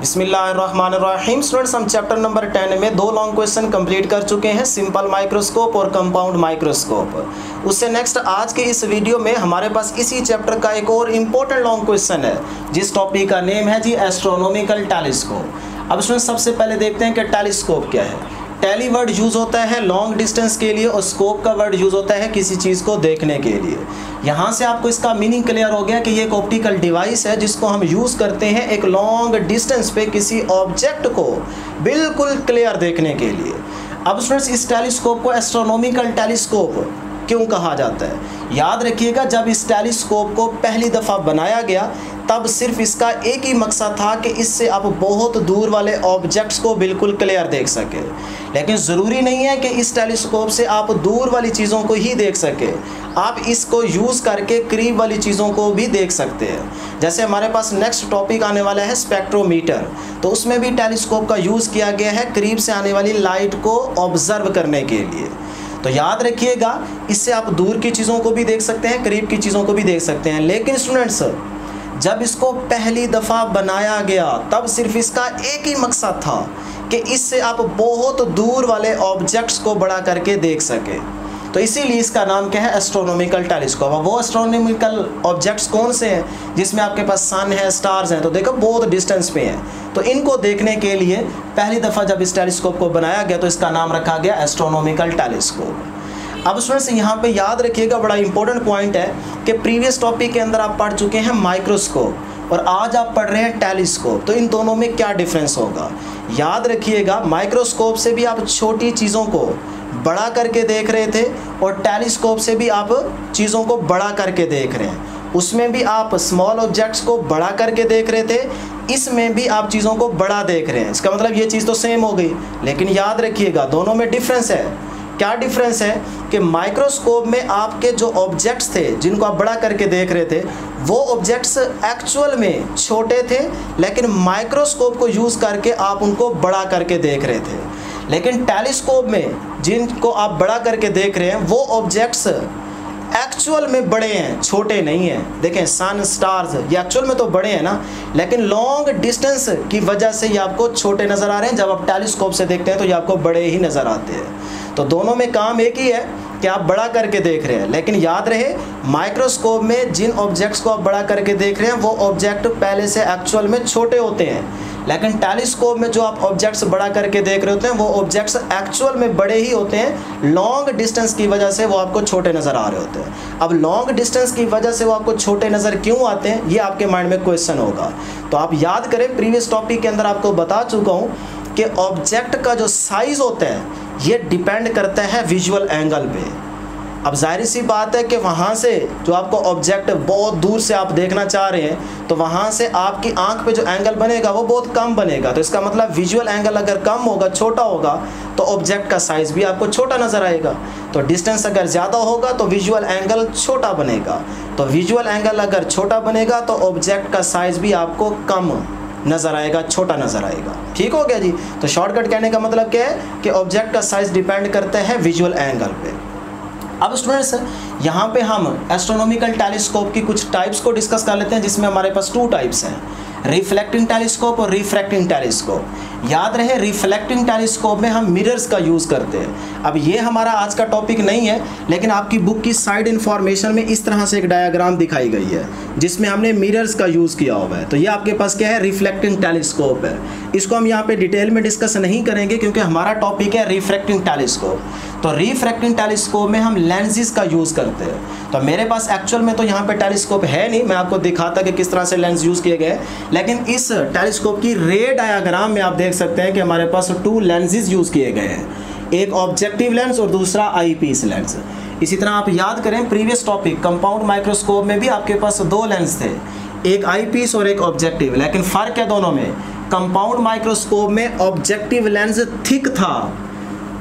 बिस्मिल्लाहिर्रहमानिर्रहीम। स्टूडेंट्स, हम chapter number 10 में दो लॉन्ग क्वेश्चन कंप्लीट कर चुके हैं, सिंपल माइक्रोस्कोप और कंपाउंड माइक्रोस्कोप। उससे नेक्स्ट आज के इस वीडियो में हमारे पास इसी चैप्टर का एक और इम्पोर्टेंट लॉन्ग क्वेश्चन है, जिस टॉपिक का नेम है जी एस्ट्रोनॉमिकल टेलीस्कोप। अब स्टूडेंट्स, सबसे पहले देखते हैं कि टेलीस्कोप क्या है। टेली वर्ड यूज़ होता है लॉन्ग डिस्टेंस के लिए और स्कोप का वर्ड यूज़ होता है किसी चीज़ को देखने के लिए। यहाँ से आपको इसका मीनिंग क्लियर हो गया कि ये एक ऑप्टिकल डिवाइस है जिसको हम यूज़ करते हैं एक लॉन्ग डिस्टेंस पे किसी ऑब्जेक्ट को बिल्कुल क्लियर देखने के लिए। अब स्टूडेंट्स, इस टेलीस्कोप को एस्ट्रोनॉमिकल टेलीस्कोप क्यों कहा जाता है? याद रखिएगा, जब इस टेलीस्कोप को पहली दफ़ा बनाया गया तब सिर्फ इसका एक ही मकसद था कि इससे आप बहुत दूर वाले ऑब्जेक्ट्स को बिल्कुल क्लियर देख सके। लेकिन ज़रूरी नहीं है कि इस टेलीस्कोप से आप दूर वाली चीज़ों को ही देख सके, आप इसको यूज़ करके करीब वाली चीज़ों को भी देख सकते हैं। जैसे हमारे पास नेक्स्ट टॉपिक आने वाला है स्पेक्ट्रोमीटर, तो उसमें भी टेलीस्कोप का यूज़ किया गया है करीब से आने वाली लाइट को ऑब्ज़र्व करने के लिए। तो याद रखिएगा, इससे आप दूर की चीज़ों को भी देख सकते हैं, करीब की चीज़ों को भी देख सकते हैं। लेकिन स्टूडेंट्स, जब इसको पहली दफ़ा बनाया गया तब सिर्फ इसका एक ही मकसद था कि इससे आप बहुत दूर वाले ऑब्जेक्ट्स को बड़ा करके देख सके। तो इसीलिए इसका नाम क्या है? Astronomical telescope. वो एस्ट्रोनॉमिकल ऑब्जेक्ट्स कौन से हैं जिसमें आपके पास सन है, स्टार्स हैं, तो देखो बहुत डिस्टेंस पे हैं। तो इनको देखने के लिए पहली दफ़ा जब इस टेलीस्कोप को बनाया गया तो इसका नाम रखा गया एस्ट्रोनॉमिकल टेलीस्कोप। अब स्टूडेंट्स, यहाँ पे याद रखिएगा, बड़ा इंपॉर्टेंट पॉइंट है कि प्रीवियस टॉपिक के अंदर आप पढ़ चुके हैं माइक्रोस्कोप और आज आप पढ़ रहे हैं टेलीस्कोप। तो इन दोनों में क्या डिफरेंस होगा? याद रखिएगा, माइक्रोस्कोप से भी आप छोटी चीज़ों को बड़ा करके देख रहे थे और टेलीस्कोप से भी आप चीज़ों को बड़ा करके देख रहे हैं। उसमें भी आप स्मॉल ऑब्जेक्ट्स को बड़ा करके देख रहे थे, इसमें भी आप चीज़ों को बड़ा देख रहे हैं। इसका मतलब ये चीज़ तो सेम हो गई, लेकिन याद रखिएगा दोनों में डिफरेंस है। क्या डिफरेंस है कि माइक्रोस्कोप में आपके जो ऑब्जेक्ट्स थे जिनको आप बड़ा करके देख रहे थे वो ऑब्जेक्ट्स एक्चुअल में छोटे थे, लेकिन माइक्रोस्कोप को यूज़ करके आप उनको बड़ा करके देख रहे थे। लेकिन टेलीस्कोप में जिनको आप बड़ा करके देख रहे हैं वो ऑब्जेक्ट्स एक्चुअल में बड़े हैं, छोटे नहीं हैं। देखें, सन, स्टार्स, ये एक्चुअल में तो बड़े हैं ना, लेकिन लॉन्ग डिस्टेंस की वजह से ये आपको छोटे नज़र आ रहे हैं। जब आप टेलीस्कोप से देखते हैं तो ये आपको बड़े ही नज़र आते हैं। तो दोनों में काम एक ही है कि आप बड़ा करके देख रहे हैं। लेकिन याद रहे, माइक्रोस्कोप में जिन ऑब्जेक्ट्स को आप बड़ा करके देख रहे हैं वो ऑब्जेक्ट पहले से एक्चुअल में छोटे होते हैं, लेकिन टेलीस्कोप में जो आप ऑब्जेक्ट्स बड़ा करके देख रहे होते हैं वो ऑब्जेक्ट्स एक्चुअल में बड़े ही होते हैं। लॉन्ग डिस्टेंस की वजह से वो आपको छोटे नज़र आ रहे होते हैं। अब लॉन्ग डिस्टेंस की वजह से वो आपको छोटे नज़र क्यों आते हैं, ये आपके माइंड में क्वेश्चन होगा। तो आप याद करें, प्रीवियस टॉपिक के अंदर आपको बता चुका हूँ कि ऑब्जेक्ट का जो साइज़ होता है ये डिपेंड करता है विजुअल एंगल पे। अब जाहिर सी बात है कि वहाँ से जो आपको ऑब्जेक्ट बहुत दूर से आप देखना चाह रहे हैं तो वहाँ से आपकी आंख पे जो एंगल बनेगा वो बहुत कम बनेगा। तो इसका मतलब विजुअल एंगल अगर कम होगा, छोटा होगा, तो ऑब्जेक्ट का साइज़ भी आपको छोटा नज़र आएगा। तो डिस्टेंस अगर ज़्यादा होगा तो विजुअल एंगल छोटा बनेगा। तो विजुअल एंगल अगर छोटा बनेगा तो ऑब्जेक्ट का साइज़ भी आपको कम नज़र आएगा, छोटा नज़र आएगा। ठीक हो गया जी। तो शॉर्टकट कहने का मतलब क्या है कि ऑब्जेक्ट का साइज़ डिपेंड करता है विजुअल एंगल पे। अब स्टूडेंट्स, यहाँ पे हम एस्ट्रोनॉमिकल टेलीस्कोप की कुछ टाइप्स को डिस्कस कर लेते हैं, जिसमें हमारे पास 2 टाइप्स हैं, रिफ्लेक्टिंग टेलीस्कोप और रिफ्रैक्टिंग टेलीस्कोप। याद रहे, रिफ्लेक्टिंग टेलीस्कोप में हम मिरर्स का यूज़ करते हैं। अब ये हमारा आज का टॉपिक नहीं है, लेकिन आपकी बुक की साइड इन्फॉर्मेशन में इस तरह से एक डायग्राम दिखाई गई है जिसमें हमने मिरर्स का यूज़ किया हुआ है। तो ये आपके पास क्या है? रिफ्लेक्टिंग टेलीस्कोप है। इसको हम यहाँ पे डिटेल में डिस्कस नहीं करेंगे क्योंकि हमारा टॉपिक है रिफ्रैक्टिंग टेलीस्कोप। तो रिफ्रैक्टिंग टेलीस्कोप में हम लेंसेज का यूज़ करते हैं। तो मेरे पास एक्चुअल में तो यहाँ पे टेलीस्कोप है नहीं, मैं आपको दिखाता कि किस तरह से लेंस यूज़ किए गए, लेकिन इस टेलीस्कोप की रे डायग्राम में आप देख सकते हैं कि हमारे पास 2 लेंसेज यूज़ किए गए हैं, एक ऑब्जेक्टिव लेंस और दूसरा आई पीस लेंस। इसी तरह आप याद करें, प्रीवियस टॉपिक कंपाउंड माइक्रोस्कोप में भी आपके पास 2 लेंस थे, एक आई पीस और एक ऑब्जेक्टिव। लेकिन फ़र्क है दोनों में, कंपाउंड माइक्रोस्कोप में ऑब्जेक्टिव लेंस थिक था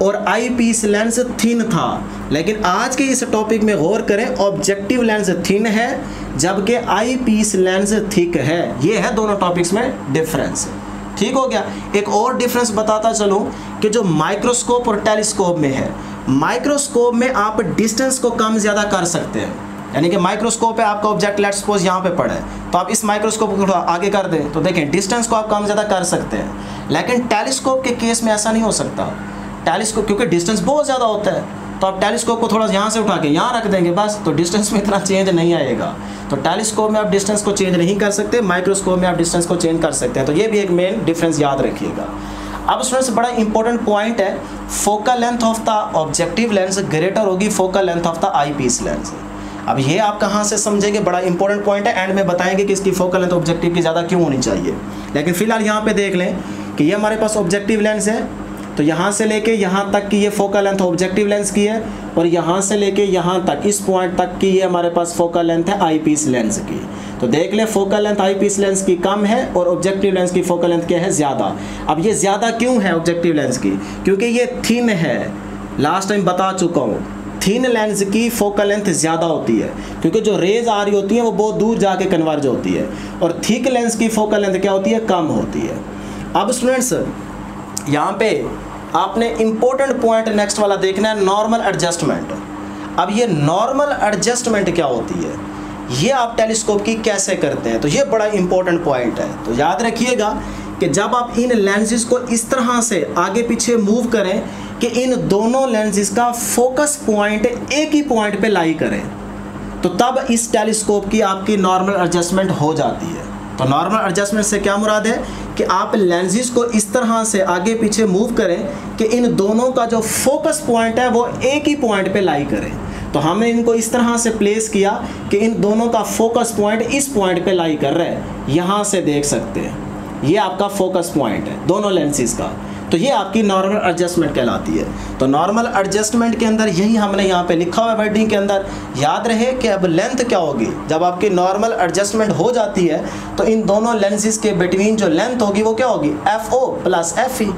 और आई पीस लेंस थिन था। लेकिन आज के इस टॉपिक में गौर करें, ऑब्जेक्टिव लेंस थिन है जबकि आई पीस लेंस थिक है। ये है दोनों टॉपिक्स में डिफरेंस। ठीक हो गया। एक और डिफरेंस बताता चलूँ कि जो माइक्रोस्कोप और टेलीस्कोप में है, माइक्रोस्कोप में आप डिस्टेंस को कम ज़्यादा कर सकते हैं, यानी कि माइक्रोस्कोप है, आपका ऑब्जेक्ट लेट्स सपोज यहाँ पे पड़ा है, तो आप इस माइक्रोस्कोप को थोड़ा आगे कर दें तो देखें डिस्टेंस को आप कम ज़्यादा कर सकते हैं। लेकिन टेलीस्कोप के केस में ऐसा नहीं हो सकता। टेलीस्कोप क्योंकि डिस्टेंस बहुत ज़्यादा होता है, तो आप टेलीस्कोप को थोड़ा यहाँ से उठा के यहाँ रख देंगे बस, तो डिस्टेंस में इतना चेंज नहीं आएगा। तो टेलीस्कोप में आप डिस्टेंस को चेंज नहीं कर सकते, माइक्रोस्कोप में आप डिस्टेंस को चेंज कर सकते हैं। तो ये भी एक मेन डिफरेंस याद रखिएगा। अब स्टूडेंट्स बड़ा इंपॉर्टेंट पॉइंट है, focal length of the objective lens greater होगी focal length of the eyepiece lens. अब ये आप कहाँ से समझेंगे, बड़ा इंपॉर्टेंट पॉइंट है, एंड में बताएंगे कि इसकी फोकल लेंथ ऑब्जेक्टिव की ज़्यादा क्यों होनी चाहिए। लेकिन फिलहाल यहाँ पे देख लें कि ये हमारे पास ऑब्जेक्टिव लेंस है, तो यहाँ से लेके यहाँ तक की ये फोकल लेंथ ऑब्जेक्टिव लेंस की है, और यहाँ से लेके यहाँ तक इस पॉइंट तक की ये हमारे पास फोकल लेंथ है आई पीस लेंस की। तो देख ले फोकल लेंथ आई पीस लेंस की कम है और ऑब्जेक्टिव लेंस की फोकल लेंथ क्या है, ज़्यादा। अब ये ज़्यादा क्यों है ऑब्जेक्टिव लेंस की, क्योंकि ये थिन है, लास्ट टाइम बता चुका हूँ। थिन लेंस की फोकल लेंथ ज़्यादा होती है क्योंकि जो रेज आ रही होती है वो बहुत दूर जाके कन्वर्ज होती है, और थिक लेंस की फोकल लेंथ क्या होती है, कम होती है। अब स्टूडेंट्स यहाँ पे आपने इंपॉर्टेंट पॉइंट नेक्स्ट वाला देखना है, नॉर्मल एडजस्टमेंट। अब ये नॉर्मल एडजस्टमेंट क्या होती है, ये आप टेलीस्कोप की कैसे करते हैं, तो ये बड़ा इंपॉर्टेंट पॉइंट है। तो याद रखिएगा कि जब आप इन लेंसेज को इस तरह से आगे पीछे मूव करें कि इन दोनों लेंसेज का फोकस पॉइंट एक ही पॉइंट पे लाई करें, तो तब इस टेलीस्कोप की आपकी नॉर्मल एडजस्टमेंट हो जाती है। तो नॉर्मल एडजस्टमेंट से क्या मुराद है कि आप लेंसेज को इस तरह से आगे पीछे मूव करें कि इन दोनों का जो फोकस पॉइंट है वो एक ही पॉइंट पे लाई करें। तो हमने इनको इस तरह से प्लेस किया कि इन दोनों का फोकस पॉइंट इस पॉइंट पे लाई कर रहा है, यहाँ से देख सकते हैं, ये आपका फोकस पॉइंट है दोनों लेंसेज का। तो ये आपकी नॉर्मल एडजस्टमेंट कहलाती है। तो नॉर्मल एडजस्टमेंट के अंदर यही हमने यहाँ पे लिखा हुआ है वर्डिंग के अंदर। याद रहे कि अब लेंथ क्या होगी, जब आपकी नॉर्मल एडजस्टमेंट हो जाती है तो इन दोनों लेंसेज के बिटवीन जो लेंथ होगी वो क्या होगी, FO + FE।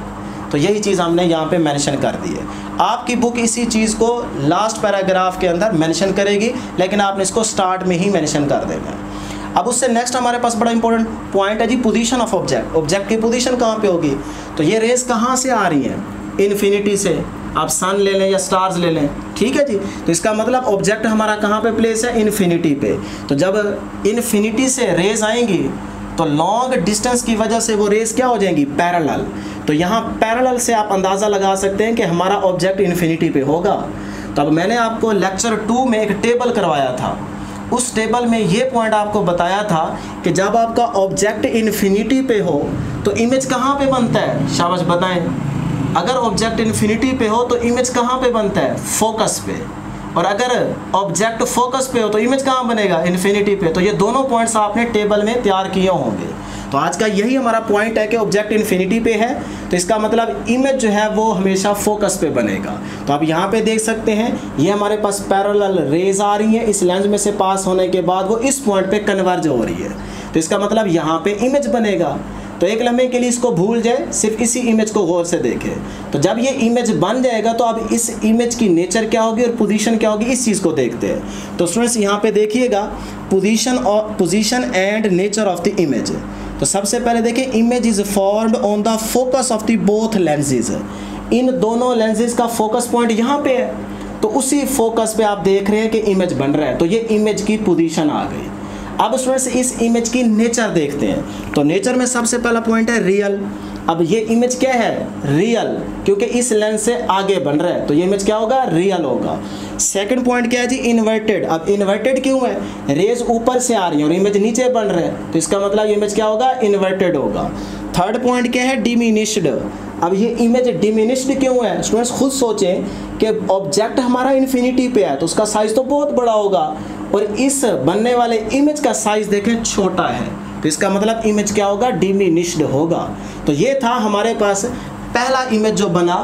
तो यही चीज़ हमने यहाँ पे मेंशन कर दी है। आपकी बुक इसी चीज़ को लास्ट पैराग्राफ के अंदर मेंशन करेगी, लेकिन आपने इसको स्टार्ट में ही मेंशन कर देना है। अब उससे नेक्स्ट हमारे पास बड़ा इंपॉर्टेंट पॉइंट है जी, पोजीशन ऑफ ऑब्जेक्ट। ऑब्जेक्ट की पोजीशन कहाँ पे होगी, तो ये रेस कहाँ से आ रही हैं, इन्फिनिटी से। आप सन ले लें या स्टार्स ले लें, ठीक है जी। तो इसका मतलब ऑब्जेक्ट हमारा कहाँ पे प्लेस है, इन्फिनिटी पे। तो जब इन्फिनिटी से रेज आएंगी तो लॉन्ग डिस्टेंस की वजह से वो रेस क्या हो जाएंगी, पैरेलल। तो यहाँ पैरेलल से आप अंदाज़ा लगा सकते हैं कि हमारा ऑब्जेक्ट इन्फिनिटी पे होगा। तो अब मैंने आपको लेक्चर 2 में एक टेबल करवाया था, उस टेबल में ये पॉइंट आपको बताया था कि जब आपका ऑब्जेक्ट इन्फिनिटी पे हो तो इमेज कहाँ पे बनता है, शाबाश बताएं। अगर ऑब्जेक्ट इन्फिनिटी पे हो तो इमेज कहाँ पे बनता है, फोकस पे। और अगर ऑब्जेक्ट फोकस पे हो तो इमेज कहाँ बनेगा, इन्फिनिटी पे। तो ये दोनों पॉइंट्स आपने टेबल में तैयार किए होंगे। तो आज का यही हमारा पॉइंट है कि ऑब्जेक्ट इन्फिनिटी पे है, तो इसका मतलब इमेज जो है वो हमेशा फोकस पे बनेगा। तो आप यहाँ पे देख सकते हैं ये हमारे पास पैरेलल रेज आ रही है, इस लेंस में से पास होने के बाद वो इस पॉइंट पे कन्वर्ज हो रही है। तो इसका मतलब यहाँ पे इमेज बनेगा। तो एक लम्हे के लिए इसको भूल जाए, सिर्फ इसी इमेज को गौर से देखें। तो जब ये इमेज बन जाएगा तो अब इस इमेज की नेचर क्या होगी और पोजीशन क्या होगी, इस चीज़ को देखते हैं। तो स्टूडेंट्स यहाँ पे देखिएगा position and nature of the image. तो सबसे पहले देखें, image is formed on the focus of the both lenses. इन दोनों लेंसेज का फोकस पॉइंट यहाँ पे है, तो उसी फोकस पे आप देख रहे हैं कि इमेज बन रहा है। तो ये इमेज की पोजीशन आ गई। अब स्टूडेंट्स इस इमेज की नेचर देखते हैं। तो नेचर में सबसे पहला पॉइंट है रियल। अब ये इमेज क्या है, रियल, क्योंकि इस लेंस से आगे बन रहा है, तो ये इमेज क्या होगा, रियल होगा। सेकंड पॉइंट क्या है जी, इन्वर्टेड। अब इन्वर्टेड क्यों है, रेज ऊपर से आ रही है और इमेज नीचे बन रहा है, तो इसका मतलब इमेज क्या होगा, इन्वर्टेड होगा। थर्ड पॉइंट क्या है, डिमिनिश्ड। अब ये इमेज डिमिनिश्ड क्यों है, स्टूडेंट्स खुद सोचें कि ऑब्जेक्ट हमारा इन्फिनिटी पे है तो उसका साइज तो बहुत बड़ा होगा, और इस बनने वाले इमेज का साइज देखें छोटा है, तो इसका मतलब इमेज क्या होगा, डिमिनिश्ड होगा। तो ये था हमारे पास पहला इमेज जो बना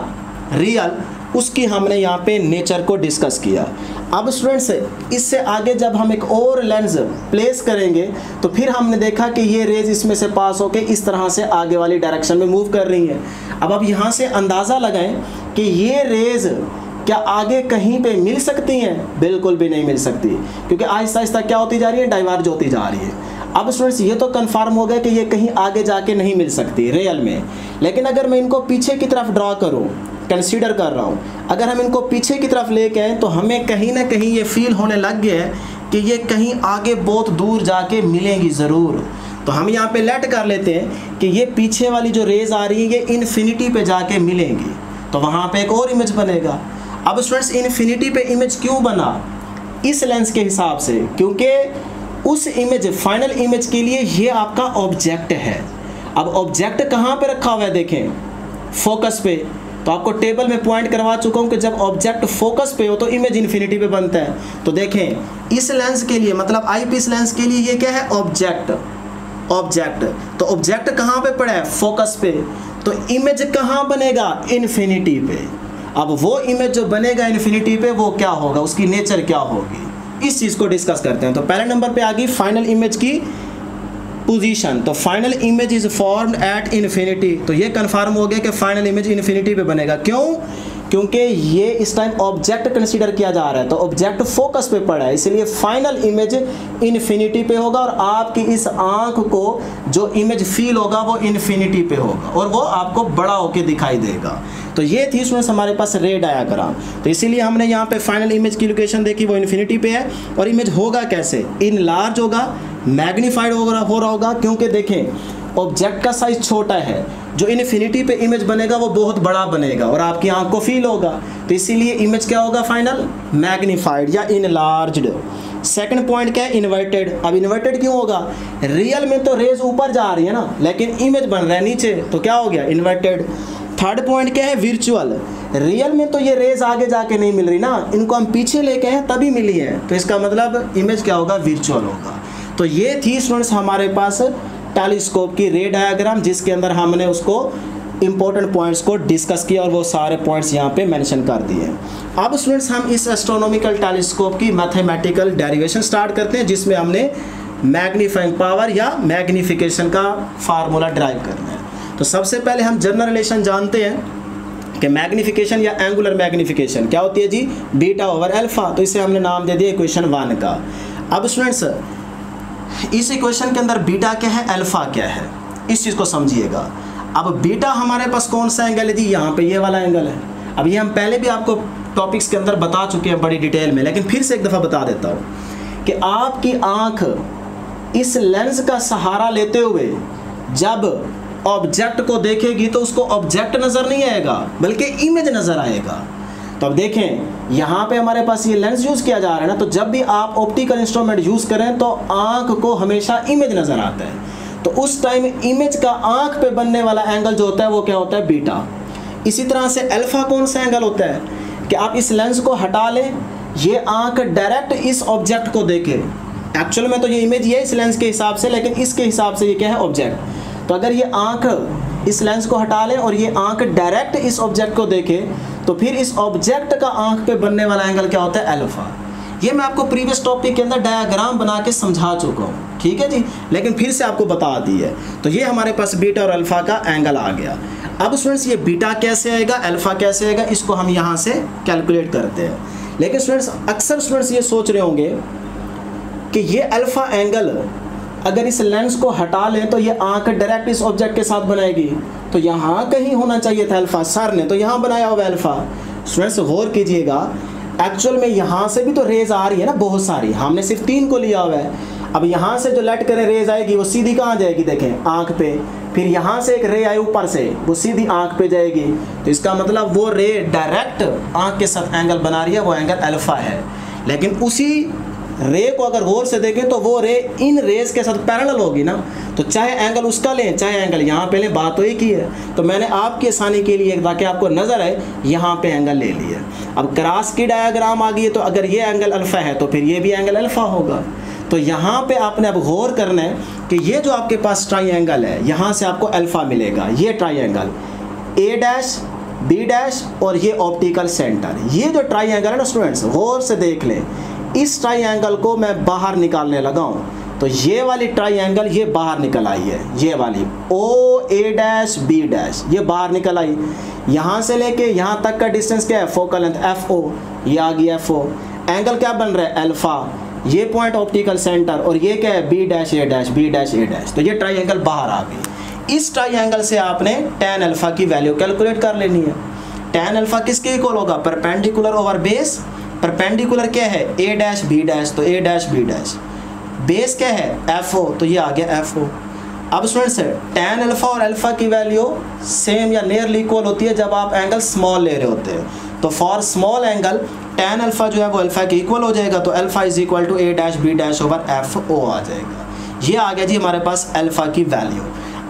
रियल, उसकी हमने यहाँ पे नेचर को डिस्कस किया। अब स्टूडेंट्स इससे आगे जब हम एक और लेंस प्लेस करेंगे तो फिर हमने देखा कि ये रेज इसमें से पास होके इस तरह से आगे वाली डायरेक्शन में मूव कर रही हैं। अब यहाँ से अंदाज़ा लगाएं कि ये रेज क्या आगे कहीं पे मिल सकती हैं, बिल्कुल भी नहीं मिल सकती, क्योंकि आहिस्ता आहिस्ता क्या होती जा रही है, डाइवर्ज होती जा रही है। अब स्टूडेंट्स ये तो कंफर्म हो गया कि ये कहीं आगे जाके नहीं मिल सकती रियल में। लेकिन अगर मैं इनको पीछे की तरफ ड्रॉ करूँ, कंसीडर कर रहा हूँ, अगर हम इनको पीछे की तरफ लेके आए तो हमें कहीं ना कहीं ये फील होने लग गया है कि ये कहीं आगे बहुत दूर जाके मिलेंगी ज़रूर। तो हम यहाँ पे लेट कर लेते हैं कि ये पीछे वाली जो रेज आ रही है ये इन्फिनिटी पे जाके मिलेंगी, तो वहाँ पे एक और इमेज बनेगा। अब स्टूडेंट्स इन्फिनिटी पे इमेज क्यों बना? इस लेंस के हिसाब से, क्योंकि उस इमेज फाइनल इमेज के लिए ये आपका ऑब्जेक्ट है। अब ऑब्जेक्ट कहाँ पे रखा हुआ है देखें, फोकस पे। तो आपको टेबल में पॉइंट करवा चुका हूँ कि जब ऑब्जेक्ट फोकस पे हो तो इमेज इन्फिनिटी पे बनता है। तो देखें इस लेंस के लिए मतलब आई पीस लेंस के लिए ये क्या है, ऑब्जेक्ट। ऑब्जेक्ट तो ऑब्जेक्ट कहाँ पे पड़ा है, फोकस पे। तो इमेज कहाँ बनेगा, इन्फिनिटी पे। अब वो इमेज जो बनेगा इन्फिनिटी पे वो क्या होगा, उसकी नेचर क्या होगी, इस चीज़ को डिस्कस करते हैं। तो पहले नंबर पे आ गई फाइनल इमेज की पोजीशन। तो final image is formed at infinity. तो ये कंफर्म हो गया कि फाइनल इमेज इन्फिनिटी पे बनेगा। क्यों? क्योंकि ये इस टाइम ऑब्जेक्ट कंसीडर किया जा रहा है, तो ऑब्जेक्ट फोकस पे पड़ा है, इसलिए फाइनल इमेज इन्फिनिटी पे होगा और आपकी इस आंख को जो इमेज फील होगा वो इन्फिनिटी पे होगा और वो आपको बड़ा होके दिखाई देगा। तो ये थी इसमें हमारे पास रे डायग्राम। तो इसीलिए हमने यहाँ पे फाइनल इमेज की लोकेशन देखी, वो इन्फिनिटी पे है। और इमेज होगा कैसे, इनलार्ज होगा, मैग्नीफाइड हो रहा होगा, क्योंकि देखें ऑब्जेक्ट का साइज छोटा है, जो इन्फिनिटी पे इमेज बनेगा वो बहुत बड़ा बनेगा और आपकी आंख को फील होगा। तो इसीलिए इमेज क्या होगा फाइनल, मैग्नीफाइड या इनलार्ज्ड। सेकंड पॉइंट क्या है, इन्वर्टेड। अब इन्वर्टेड क्यों होगा, रियल में तो रेज ऊपर जा रही है ना, लेकिन इमेज बन रहा है नीचे, तो क्या हो गया, इन्वर्टेड। थर्ड पॉइंट क्या है, विर्चुअल। रियल में तो ये रेज आगे जाके नहीं मिल रही ना, इनको हम पीछे लेके हैं तभी मिली है, तो इसका मतलब इमेज क्या होगा, विर्चुअल होगा। तो ये थी स्टूडेंट्स हमारे पास टेलीस्कोप की रे डायग्राम, जिसके अंदर हमने उसको इंपॉर्टेंट पॉइंट्स को डिस्कस किया और वो सारे पॉइंट्स यहाँ पे मेंशन कर दिए। अब स्टूडेंट्स हम इस एस्ट्रोनॉमिकल टेलीस्कोप की मैथमेटिकल डेरिवेशन स्टार्ट करते हैं, जिसमें हमने मैग्नीफाइंग पावर या मैग्निफिकेशन का फार्मूला ड्राइव करना है। तो सबसे पहले हम जनरल रिलेशन जानते हैं कि मैग्निफिकेशन या एंगुलर मैग्निफिकेशन क्या होती है जी, बीटा ओवर अल्फा। तो इसे हमने नाम दे दिया इक्वेशन 1 का। अब स्टूडेंट्स इस इक्वेशन के अंदर बीटा क्या है, अल्फा क्या है, इस चीज़ को समझिएगा। अब बीटा हमारे पास कौन सा एंगल है जी, यहाँ पे ये वाला एंगल है। अब ये हम पहले भी आपको टॉपिक्स के अंदर बता चुके हैं बड़ी डिटेल में, लेकिन फिर से एक दफ़ा बता देता हूँ कि आपकी आँख इस लेंस का सहारा लेते हुए जब ऑब्जेक्ट को देखेगी तो उसको ऑब्जेक्ट नज़र नहीं आएगा बल्कि इमेज नज़र आएगा। तो अब देखें यहाँ पे हमारे पास ये लेंस यूज़ किया जा रहा है ना, तो जब भी आप ऑप्टिकल इंस्ट्रूमेंट यूज़ करें तो आँख को हमेशा इमेज नज़र आता है। तो उस टाइम इमेज का आँख पे बनने वाला एंगल जो होता है वो क्या होता है, बीटा। इसी तरह से अल्फा कौन सा एंगल होता है कि आप इस लेंस को हटा लें, ये आँख डायरेक्ट इस ऑब्जेक्ट को देखे। एक्चुअल में तो ये इमेज ये इस लेंस के हिसाब से, लेकिन इसके हिसाब से ये क्या है, ऑब्जेक्ट। तो अगर ये आँख इस लेंस को हटा लें और ये आँख डायरेक्ट इस ऑब्जेक्ट को देखे तो फिर इस ऑब्जेक्ट का आँख पे बनने वाला एंगल क्या होता है, अल्फा। ये मैं आपको प्रीवियस टॉपिक के अंदर डायग्राम बना के समझा चुका हूँ, ठीक है जी, लेकिन फिर से आपको बता दी है। तो ये हमारे पास बीटा और अल्फा का एंगल आ गया। अब स्टूडेंट्स ये बीटा कैसे आएगा, अल्फा कैसे आएगा, इसको हम यहाँ से कैलकुलेट करते हैं। लेकिन स्टूडेंट्स अक्सर स्टूडेंट्स ये सोच रहे होंगे कि ये अल्फा एंगल अगर इस लेंस को हटा लें तो ये आंख डायरेक्ट इस ऑब्जेक्ट के साथ बनाएगी, तो यहाँ कहीं होना चाहिए था अल्फा, सर ने तो यहाँ बनाया हुआ अल्फा। स्टूडेंट्स गौर कीजिएगा, एक्चुअल में यहाँ से भी तो रेज आ रही है ना बहुत सारी, हमने सिर्फ 3 को लिया हुआ है। अब यहाँ से जो लेट करें रेज आएगी वो सीधी कहाँ जाएगी, देखें आँख पे। फिर यहाँ से एक रे आई ऊपर से, वो सीधी आँख पे जाएगी, तो इसका मतलब वो रे डायरेक्ट आँख के साथ एंगल बना रही है, वो एंगल अल्फा है। लेकिन उसी रे को अगर गौर से देखें तो वो रे इन रेज के साथ पैरेलल होगी ना, तो चाहे एंगल उसका लें चाहे एंगल यहाँ पे लें, बात तो एक ही है। तो मैंने आपकी आसानी के लिए ताकि आपको नज़र आए यहाँ पे एंगल ले लिया। अब क्रॉस की डायग्राम आ गई है, तो अगर ये एंगल अल्फा है तो फिर ये भी एंगल अल्फा होगा। तो यहाँ पे आपने अब गौर करना है कि ये जो आपके पास ट्राइंगल है, यहाँ से आपको अल्फा मिलेगा, ये triangle A dash B dash और ये ऑप्टिकल सेंटर। ये जो ट्राइंगल है ना स्टूडेंट्स, गौर से देख लें, इस ट्राइंगल को मैं बाहर निकालने लगा हूँ, तो ये वाली ट्राइंगल ये बाहर निकल आई है, ये वाली ओ ए डैश बी डैश ये बाहर निकल आई। यहाँ से लेके यहाँ तक का डिस्टेंस क्या है, फोकल लेंथ एफ ओ, ये आ गई एफ ओ। एंगल क्या बन रहा है, अल्फा। ये पॉइंट ऑप्टिकल सेंटर और ये क्या है, B dash A dash, B dash A dash. तो ये ट्राइंगल बाहर आ गई। इस ट्राइंगल से आपने tan अल्फा की वैल्यू कैलकुलेट कर लेनी है। tan अल्फा किसके इक्वल होगा, परपेंडिकुलर ओवर बेस परपेंडिकुलर क्या है ए डैश बी डैश, तो ए डैश बी डैश। बेस क्या है एफ ओ, तो ये आ गया एफ ओ। अब स्टूडेंट्स tan अल्फा और अल्फा की वैल्यू सेम या नियरली इक्वल होती है जब आप एंगल स्मॉल ले रहे होते हैं। तो for small angle tan alpha जो है वो अल्फा के इक्वल हो जाएगा, तो alpha is equal to A dash B dash over F O आ जाएगा। ये आ गया जी हमारे पास अल्फा की वैल्यू।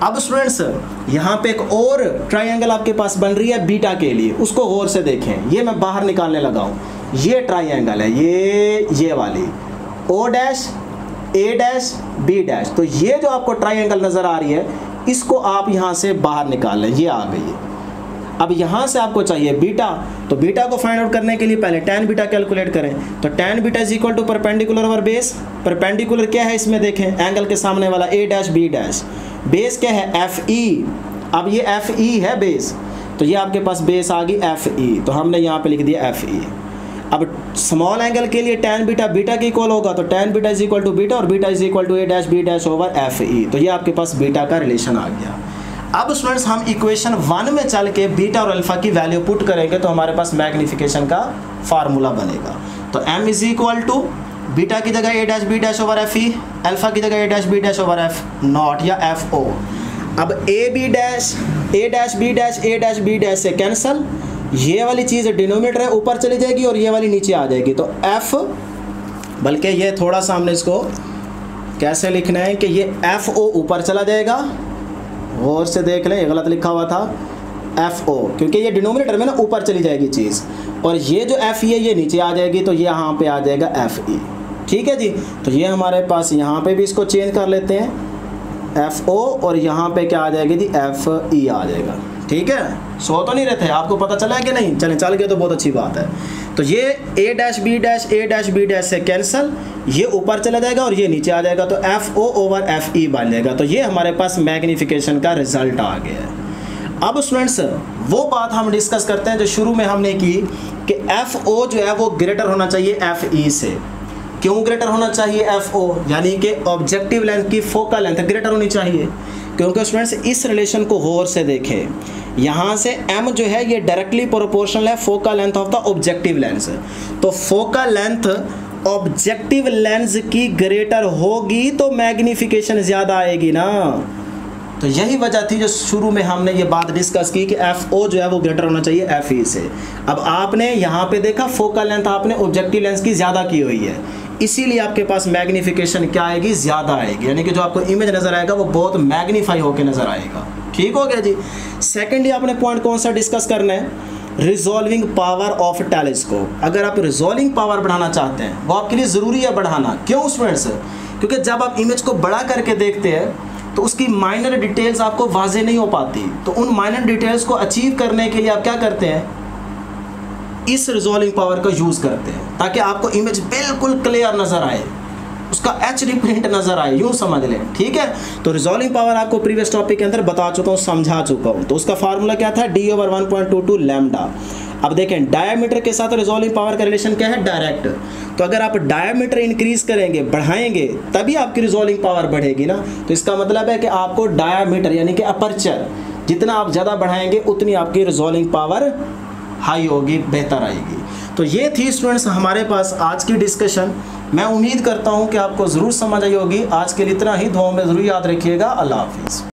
अब स्टूडेंट्स यहाँ पे एक और ट्राइंगल आपके पास बन रही है बीटा के लिए, उसको गौर से देखें। ये मैं बाहर निकालने लगा हूँ, ये ट्राइंगल है, ये वाली O dash A dash B dash. तो ये जो आपको ट्राइंगल नज़र आ रही है इसको आप यहाँ से बाहर निकाल लें, ये आ गई है। अब यहाँ से आपको चाहिए बीटा, तो बीटा को फाइंड आउट करने के लिए पहले tan बीटा कैलकुलेट करें। तो tan beta is equal to perpendicular over base. Perpendicular क्या है इसमें देखें, एंगल के सामने वाला A dash B dash. Base क्या है एफ ई, अब ये एफ ई है बेस, तो ये आपके पास बेस आ गई एफ ई, तो हमने यहाँ पे लिख दिया एफ ई। अब स्मॉल एंगल के लिए tan बीटा बीटा के इक्वल होगा, तो tan beta is equal to beta और beta is equal to A dash B dash over F E, तो ये आपके पास बीटा का रिलेशन आ गया। अब स्टूडेंट्स हम इक्वेशन 1 में चल के बीटा और अल्फा की वैल्यू पुट करेंगे तो हमारे पास मैग्निफिकेशन का फार्मूला बनेगा। तो m is equal to beta की जगह A dash B dash over F E, alpha की जगह A dash B dash over F not या एफ ओ। अब A B dash A dash B dash A dash B dash से cancel, ये वाली चीज़ denominator है ऊपर चली जाएगी और ये वाली नीचे आ जाएगी, तो f, बल्कि ये थोड़ा सा हमने इसको कैसे लिखना है कि ये एफ ओ ऊपर चला जाएगा, और से देख लें ये गलत लिखा हुआ था एफ ओ, क्योंकि ये डिनोमिनेटर में ना ऊपर चली जाएगी चीज़, और ये जो एफ ई है ये नीचे आ जाएगी, तो ये यहाँ पे आ जाएगा एफ ई। ठीक है जी, तो ये हमारे पास यहाँ पे भी इसको चेंज कर लेते हैं एफ ओ, और यहाँ पे क्या आ जाएगी जी एफ ई आ जाएगा। ठीक है, सो तो नहीं रहते, आपको पता चला है कि नहीं? चलें, चल गए तो बहुत अच्छी बात है। तो ये ए डैश बी डैश से कैंसल, ये ऊपर चला जाएगा और ये नीचे आ जाएगा, तो F O over F E बन जाएगा। तो ये हमारे पास मैग्निफिकेशन का रिजल्ट आ गया है। अब स्टूडेंट्स वो बात हम डिस्कस करते हैं जो शुरू में हमने की कि एफ ओ जो है वो ग्रेटर होना चाहिए एफ ई से। क्यों ग्रेटर होना चाहिए एफ ओ, यानी कि ऑब्जेक्टिव लेंथ की फोकल लेंथ ग्रेटर होनी चाहिए, क्योंकि स्टूडेंट्स इस रिलेशन को गौर से देखें। यहाँ से m जो है ये डायरेक्टली प्रोपोर्शनल है focal length of the objective lens. तो फोकल लेंथ ऑब्जेक्टिव लेंस की ग्रेटर होगी तो मैग्निफिकेशन ज़्यादा आएगी ना। तो यही वजह थी जो शुरू में हमने ये बात डिस्कस की कि एफ ओ जो है वो ग्रेटर होना चाहिए एफ ई से। अब आपने यहाँ पे देखा फोकल लेंथ आपने ऑब्जेक्टिव लेंस की ज़्यादा की हुई है, इसीलिए आपके पास मैग्निफिकेशन क्या आएगी, ज़्यादा आएगी, यानी कि जो आपको इमेज नज़र आएगा वो बहुत मैग्नीफाई होकर नज़र आएगा। ठीक हो गया जी। सेकेंडली आपने पॉइंट कौन सा डिस्कस करना है, रिजॉल्विंग पावर ऑफ टेलीस्कोप। अगर आप रिजॉल्विंग पावर बढ़ाना चाहते हैं वो आपके लिए ज़रूरी है बढ़ाना। क्यों स्टूडेंट्स? क्योंकि जब आप इमेज को बड़ा करके देखते हैं तो उसकी माइनर डिटेल्स आपको वाजे नहीं हो पाती, तो उन माइनर डिटेल्स को अचीव करने के लिए आप क्या करते हैं, इस रिजॉल्विंग पावर का यूज़ करते हैं ताकि आपको इमेज बिल्कुल क्लियर नज़र आए, उसका एचडी प्रिंट नज़र आए, यूँ समझ लें। ठीक है, तो रिजॉल्विंग पावर आपको प्रीवियस टॉपिक के अंदर बता चुका हूँ, समझा चुका हूँ। तो उसका फार्मूला क्या था, d ओवर 1.22 लैम्डा। अब देखें डायमीटर के साथ रिजॉल्विंग पावर का रिलेशन क्या है, डायरेक्ट। तो अगर आप डायमीटर इंक्रीज करेंगे, बढ़ाएंगे, तभी आपकी रिजॉल्विंग पावर बढ़ेगी ना। तो इसका मतलब है कि आपको डायमीटर यानी कि अपर्चर जितना आप ज़्यादा बढ़ाएंगे उतनी आपकी रिजॉल्विंग पावर हाई होगी, बेहतर आएगी। तो ये थी स्टूडेंट्स हमारे पास आज की डिस्कशन। मैं उम्मीद करता हूँ कि आपको ज़रूर समझ आई होगी। आज के लिए इतना ही, दुआओं में ज़रूर याद रखिएगा। अल्लाह हाफिज़।